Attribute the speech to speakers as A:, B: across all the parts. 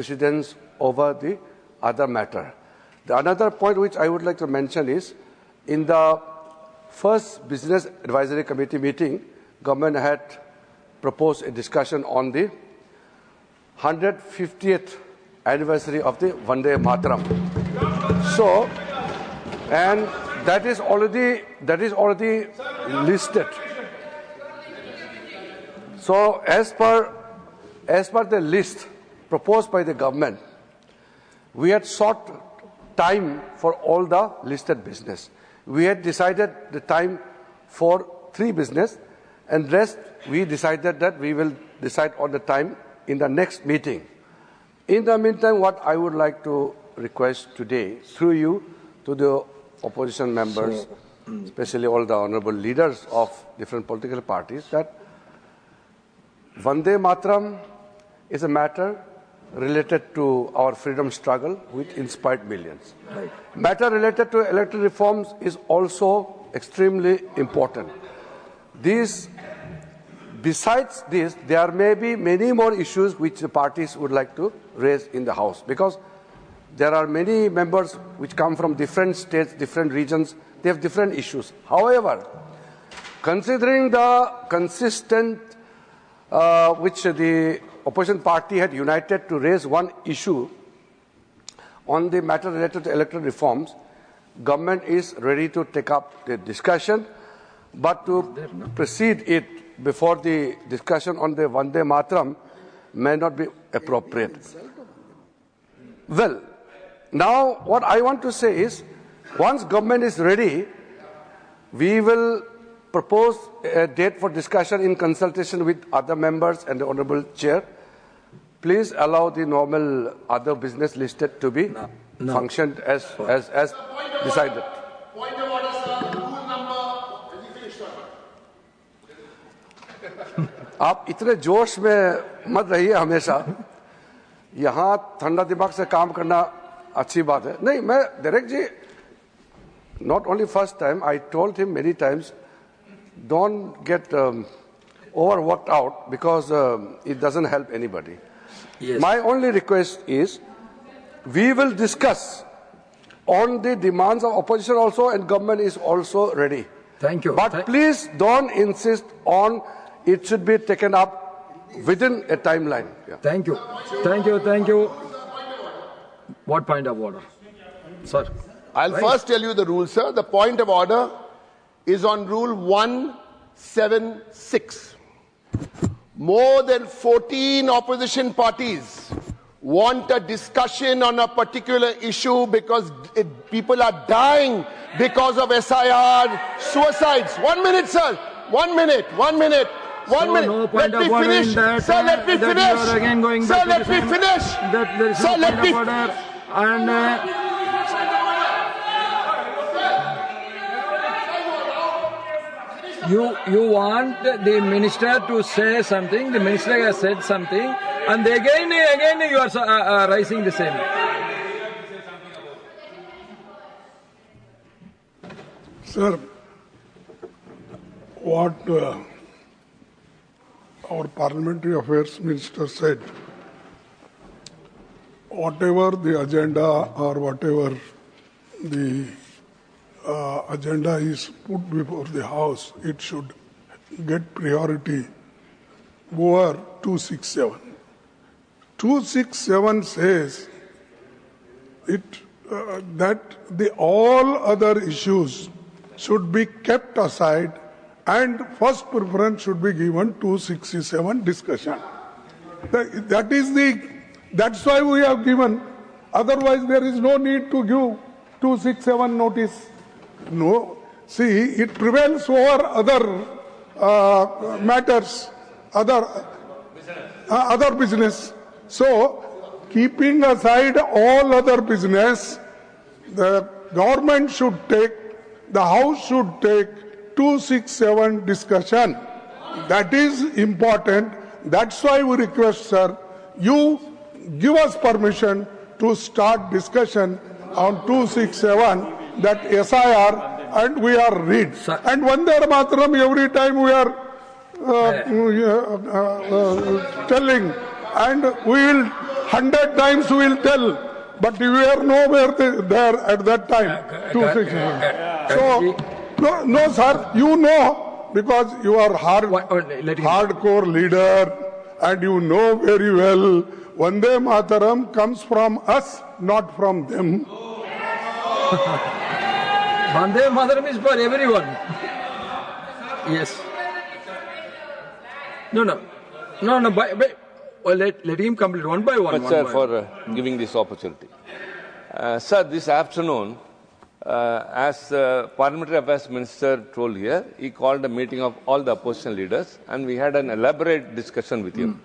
A: precedence over the other matter. Another point which I would like to mention is, in the first Business Advisory Committee meeting, government had proposed a discussion on the 150th anniversary of the Vande Mataram. So, and that is already listed. So, as per the list proposed by the government, we had sought time for all the listed business. We had decided the time for 3 business, and rest we decided that we will decide on the time in the next meeting. In the meantime, what I would like to request today, through you, to the opposition members, especially all the honorable leaders of different political parties, that Vande Mataram is a matter related to our freedom struggle, which inspired millions. Right. Matter related to electoral reforms is also extremely important. Besides this, there may be many more issues which the parties would like to raise in the House, because there are many members which come from different states, different regions. They have different issues. However, considering the consistent which the opposition party had united to raise one issue on the matter related to electoral reforms, government is ready to take up the discussion, but to precede it before the discussion on the Vande Mataram may not be appropriate. Well, now what I want to say is, once government is ready, we will propose a date for discussion in consultation with other members and the Honourable Chair. Please allow the normal other business listed to be functioned as decided.
B: Point of order, sir. Rule number. Have you finished,
A: आप इतने जोश में मत रहिए हमेशा. यहाँ ठंडा दिमाग से काम करना अच्छी बात है. नहीं, मैं डायरेक्ट जी, not only first time, I told him many times, don't get overworked out, because it doesn't help anybody. Yes. My only request is, we will discuss on the demands of opposition also, and government is also ready.
C: Thank you.
A: But please don't insist on it should be taken up within a timeline. Yeah.
C: Thank you. Thank you. Thank you. What point of order? Sir.
B: I'll first tell you the rule, sir. The point of order is on Rule 176. More than 14 opposition parties want a discussion on a particular issue because people are dying because of SIR, suicides. 1 minute, sir. 1 minute. 1 minute. 1 minute.
C: No point
B: let me
C: of
B: finish.
C: That,
B: sir, let me finish. Sir, let me finish.
C: Sir, let me finish. And you want the minister to say something. The minister has said something, and again you are raising the same.
D: Sir, what our Parliamentary Affairs Minister said, whatever the agenda or whatever the agenda is put before the House, it should get priority over 267. 267 says that all other issues should be kept aside and first preference should be given to 267 discussion. That's why we have given. Otherwise, there is no need to give 267 notice. No, see, it prevails over other matters, other business. So, keeping aside all other business, the government should take, the House should take 267 discussion. That is important. That's why we request, sir, you give us permission to start discussion on 267, that SIR, and we are read. Sir. And Vande Mataram every time we are telling, and we will 100 times we will tell, but we were nowhere there at that time. 267. So, no, sir, you know, because you are hardcore leader, and you know very well, Vande Mataram comes from us, not from them.
C: Vande Mataram is for everyone. Yes. No. Let him complete one by one.
E: But sir, for giving this opportunity. Sir, this afternoon, as Parliamentary Affairs Minister told here, he called a meeting of all the opposition leaders and we had an elaborate discussion with him.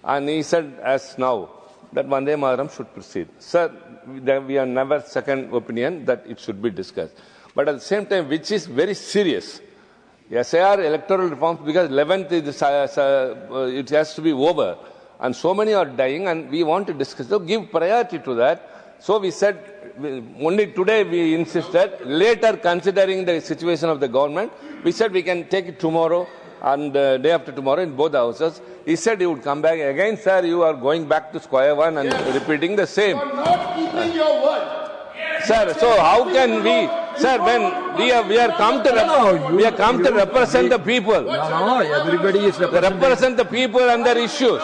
E: And he said, as now, that Vande Mataram should proceed. Sir, we are never second opinion that it should be discussed. But at the same time, which is very serious, SAR electoral reforms, because 11th it has to be over. And so many are dying and we want to discuss. So give priority to that. So we said, only today we insisted, later considering the situation of the government, we said we can take it tomorrow and day after tomorrow in both houses. He said he would come back again. Sir, you are going back to square one and repeating the same.
B: You are not keeping your word.
E: Sir, so how can we, sir, when we are come to represent the people.
C: No, everybody is
E: represent the people and their issues.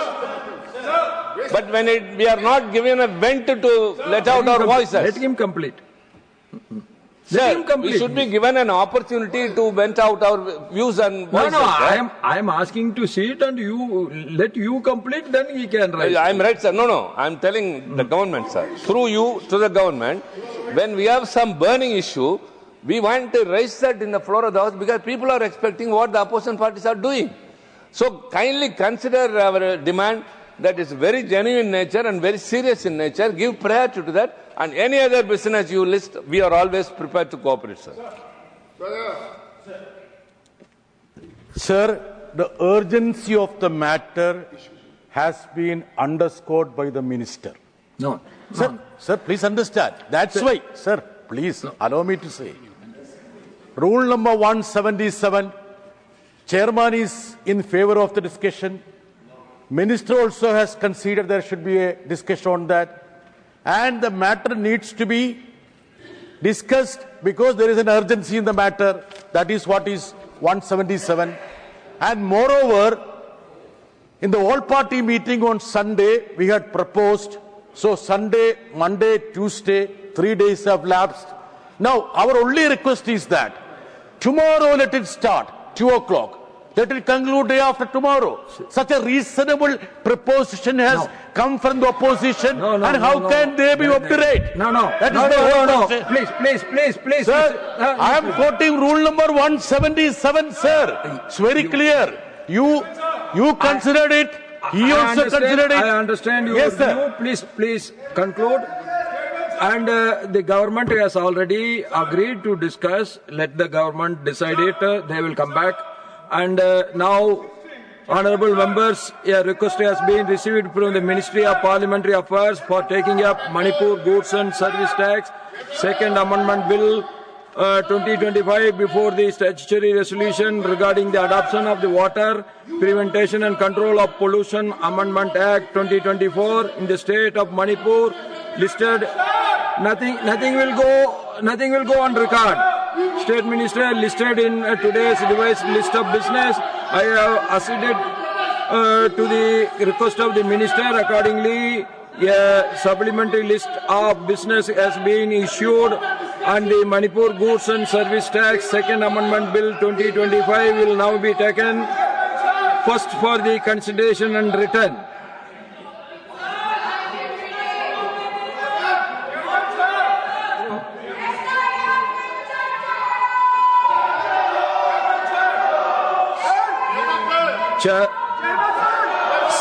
E: But when we are not given a vent to let out our voices.
C: Let him complete.
E: Sir, we should be given an opportunity to vent out our views and voices.
C: No, I am asking to sit and let you complete, then he can rise.
E: I am right, sir. No, I am telling the government, sir. Through you to the government, when we have some burning issue, we want to raise that in the floor of the House because people are expecting what the opposition parties are doing. So kindly consider our demand that is very genuine in nature and very serious in nature. Give priority to that. And any other business you list, we are always prepared to cooperate, sir.
F: Sir, the urgency of the matter has been underscored by the minister.
C: No.
F: Sir, please understand. That's why, sir, please allow me to say. Rule number 177, chairman is in favor of the discussion. Minister also has considered there should be a discussion on that. And the matter needs to be discussed because there is an urgency in the matter. That is what is 177. And moreover, in the all-party meeting on Sunday, we had proposed, so Sunday, Monday, Tuesday, 3 days have lapsed. Now, our only request is that tomorrow let it start, 2 o'clock. Let it conclude day after tomorrow. Such a reasonable proposition has come from the opposition. And how can they be obdurate?
C: No. Please.
F: Sir, I am quoting rule number 177, sir. It's very clear. You considered it. He also considered it.
C: I understand your view. Please conclude. And the government has already agreed to discuss. Let the government decide it. They will come back. And now, honourable members, a request has been received from the Ministry of Parliamentary Affairs for taking up Manipur Goods and Service Tax, Second Amendment Bill 2025 before the statutory resolution regarding the adoption of the Water Prevention and Control of Pollution Amendment Act 2024 in the state of Manipur. Listed, nothing will go on record. State Minister listed in today's revised list of business. I have acceded to the request of the Minister. Accordingly, a supplementary list of business has been issued and the Manipur Goods and Service Tax Second Amendment Bill 2025 will now be taken first for the consideration and return.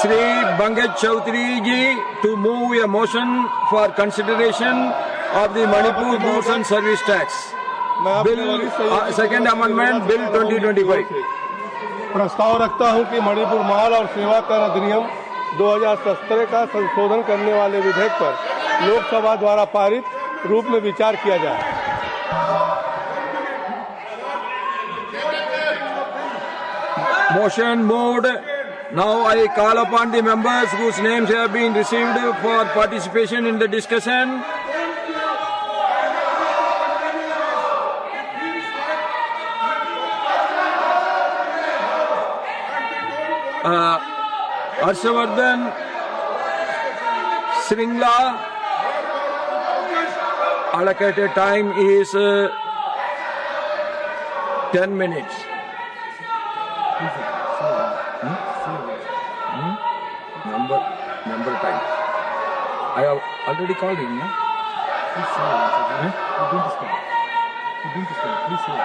C: Sri Bangaj Chaudhary ji to move a motion for consideration of the Manipur Goods and Service Tax Bill, Second Amendment Bill 2025.
G: प्रस्ताव रखता हूं कि मणिपुर माल और सेवा कर अधिनियम 2017 का संशोधन करने वाले विधेयक पर लोकसभा द्वारा पारित रूप में विचार किया जाए।
C: Motion moved Now I call upon the members whose names have been received for participation in the discussion. Harshavardhan Sringla, allocated time is 10 minutes. Number time. I have already called him, no? Please say it. You don't disturb. You don't disturb. Please say it.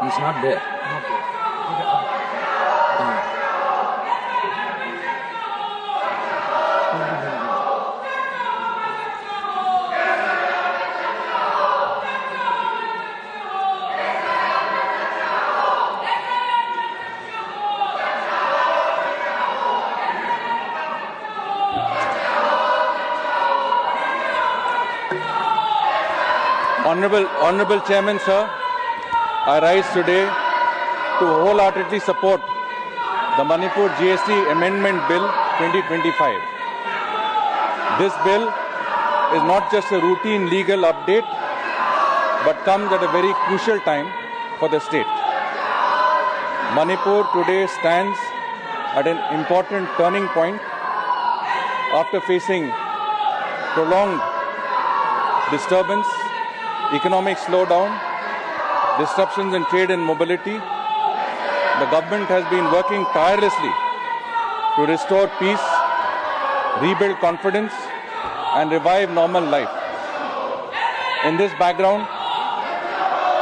C: He's not there. Not there.
H: Honorable Chairman, sir, I rise today to wholeheartedly support the Manipur GST Amendment Bill 2025. This bill is not just a routine legal update, but comes at a very crucial time for the state. Manipur today stands at an important turning point after facing prolonged disturbance, economic slowdown, disruptions in trade and mobility. The government has been working tirelessly to restore peace, rebuild confidence, and revive normal life. In this background,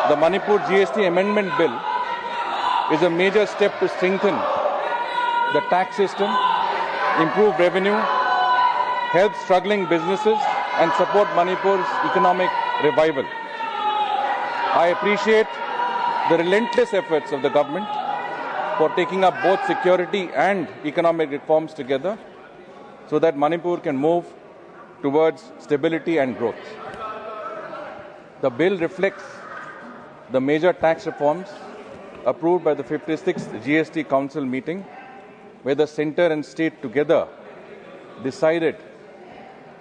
H: the Manipur GST Amendment Bill is a major step to strengthen the tax system, improve revenue, help struggling businesses, and support Manipur's economic revival. I appreciate the relentless efforts of the government for taking up both security and economic reforms together so that Manipur can move towards stability and growth. The bill reflects the major tax reforms approved by the 56th GST Council meeting, where the centre and state together decided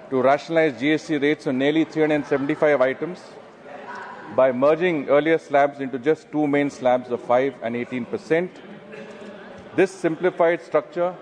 H: to rationalize GST rates on nearly 375 items by merging earlier slabs into just two main slabs of 5% and 18%. This simplified structure